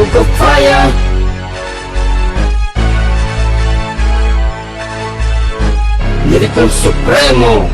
Yoga Fire. Lirikong Supremo.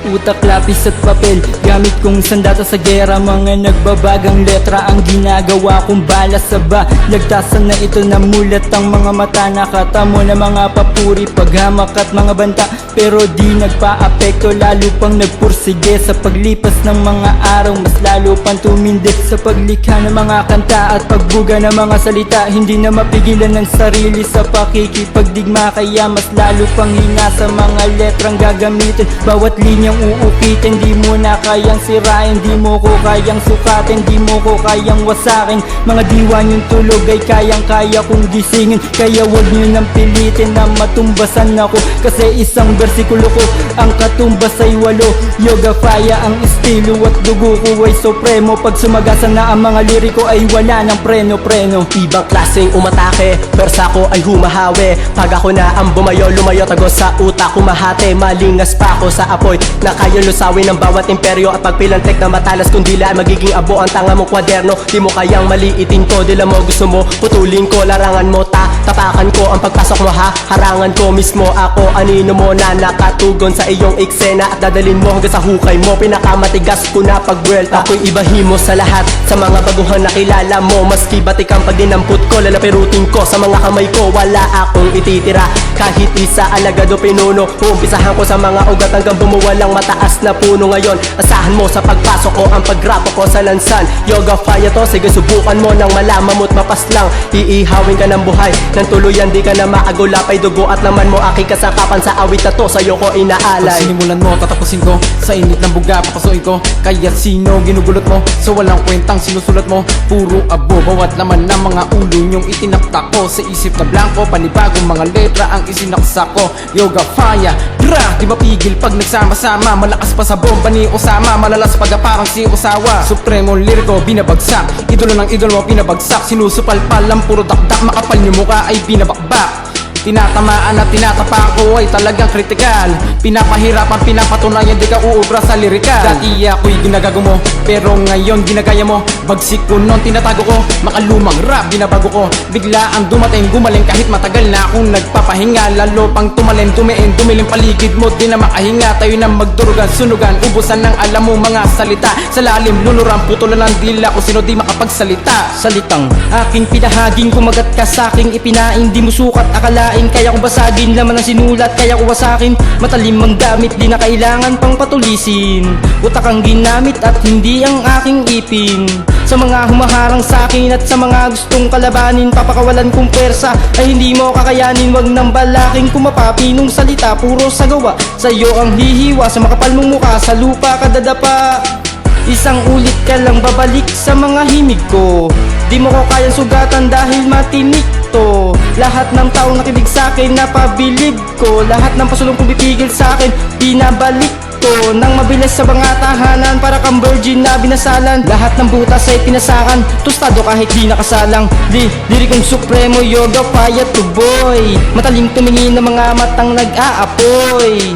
Utak, lapis at papel, gamit kong sandata sa gera. Mga nagbabagang letra ang ginagawa kong bala sa balagtasan na ito. Namulat ang mga mata, nakatamo na mga papuri, paghamak at mga banta, pero di nagpa-apekto. Lalo pang nagpursige sa paglipas ng mga araw, mas lalo pang tumindit sa paglikha ng mga kanta at pagbuga ng mga salita. Hindi na mapigilan ng sarili sa pakikipagdigma, kaya mas lalo pang hina sa mga letrang gagamitin. Bawat linyang uukitin, di mo na kayang sirain, di mo ko kayang sukatin, di mo ko kayang wasakin. Mga diwa niyong tulog ay kayang-kaya kong gisingin, kaya wag niyo nang pilitin na matumbasan ako, kasi isang bersikulo ko ang katumbas ay 8. Yoga Fire ang estilo at dugo ko ay supremo. Pag sumagasan na ang mga liriko ay wala ng preno-preno. Ibang klaseng umatake, persa ko ay humahawi. Pag ako na ang bumayo, lumayo, tago sa utak kumahati. Malingas pa ako sa apoy na kaya lusawin ng bawat imperyo. At pagpilantek na matalas kundila ay magiging abo ang tanga mong kwaderno. Di mo kayang maliitin ko, dila mo gusto mo putulin ko, larangan mo tapakan ko ang pagpasok mo ha. Harangan ko mismo ako, anino mo na nakatugon sa iyong eksena. At dadalin mo hanggang sa hukay mo, pinakamatigas ko na pagbuelta. Ako'y ibahin mo sa lahat, sa mga baguhan na kilala mo. Maski batik ang pag dinampot ko, lalapirutin ko sa mga kamay ko. Wala akong ititira, kahit isa alagado pinuno. Uumpisahan ko sa mga ugat hanggang bumuwalang mataas na puno. Ngayon, asahan mo sa pagpasok ko ang paggrapo ko sa lansan. Yoga Fire to, sige subukan mo nang malaman mo't mapaslang. Iihawin ka ng buhay, ng tuluyan di ka na maagulapay. Dugo at laman mo aking kasangkapan sa awit na to, sa'yo ko inaalay. Pag sinimulan mo, tatapusin ko, sa init ng buga, papasuin ko. Kaya sino ginugulot mo, so walang kwentang sinusulat mo. Puro abo, bawat laman ng mga ulo niyong itinaktak ko. Sa isip na blanco, panibagong mga letra ang isinaksak ko. Yoga Fire, di mapigil pag nagsama-sama. Malakas pa sa bomba ni Osama, malalas pag parang si Osawa. Supremo liriko, binabagsak, idolo ng idolo mo pinabagsak. Sinusupalpal ang puro dakdak, makapal niyo mukha ay binabakbak. Tinatamaan at tinatapang ko ay talagang kritikal. Pinapahirapan, pinapatunayan di ka uubra sa lirikal. Dati ako'y ginagago mo, pero ngayon ginagaya mo. Bagsik ko nun tinatago ko, makalumang rap binabago ko. Biglaan dumating, gumaling kahit matagal na akong nagpapahinga. Lalo pang tumalin, tumiin, dumiling paligid mo, di na makahinga. Tayo na magdurugan, sunugan, ubusan ng alam mo mga salita. Sa lalim, lunuran, putulan ng dila kung sino di makapagsalita. Salitang aking pinahaging, kumagat ka sa'king ipinain. Di mo sukat akalain, kaya ko basagin. Laman ang sinulat, kaya ko wasakin. Matalim ang gamit, di na kailangan pang patulisin. Utak ang ginamit at hindi ang aking ipin. Sa mga humaharang sa'kin at sa mga gustong kalabanin, papakawalan kong pwersa ay hindi mo kakayanin. Wag nang balaking kumapapinong salita, puro sa gawa. Sa'yo ang hihiwa, sa makapal mong mukha, sa lupa kadadapa. Isang ulit ka lang babalik sa mga himig ko. Di mo ko kayang sugatan dahil matinik to. Lahat ng taong nakinig sa'kin napabilib ko. Lahat ng pasulong kong bipigil sa'kin pinabalik ko. Nang mabilis sa mga tahanan, para kang virgin na binasalan. Lahat ng butas ay pinasakan, tostado kahit di nakasalang. Lirikong Supremo, Yoga Fire to boy. Mataling tumingin ng mga matang nag-aapoy.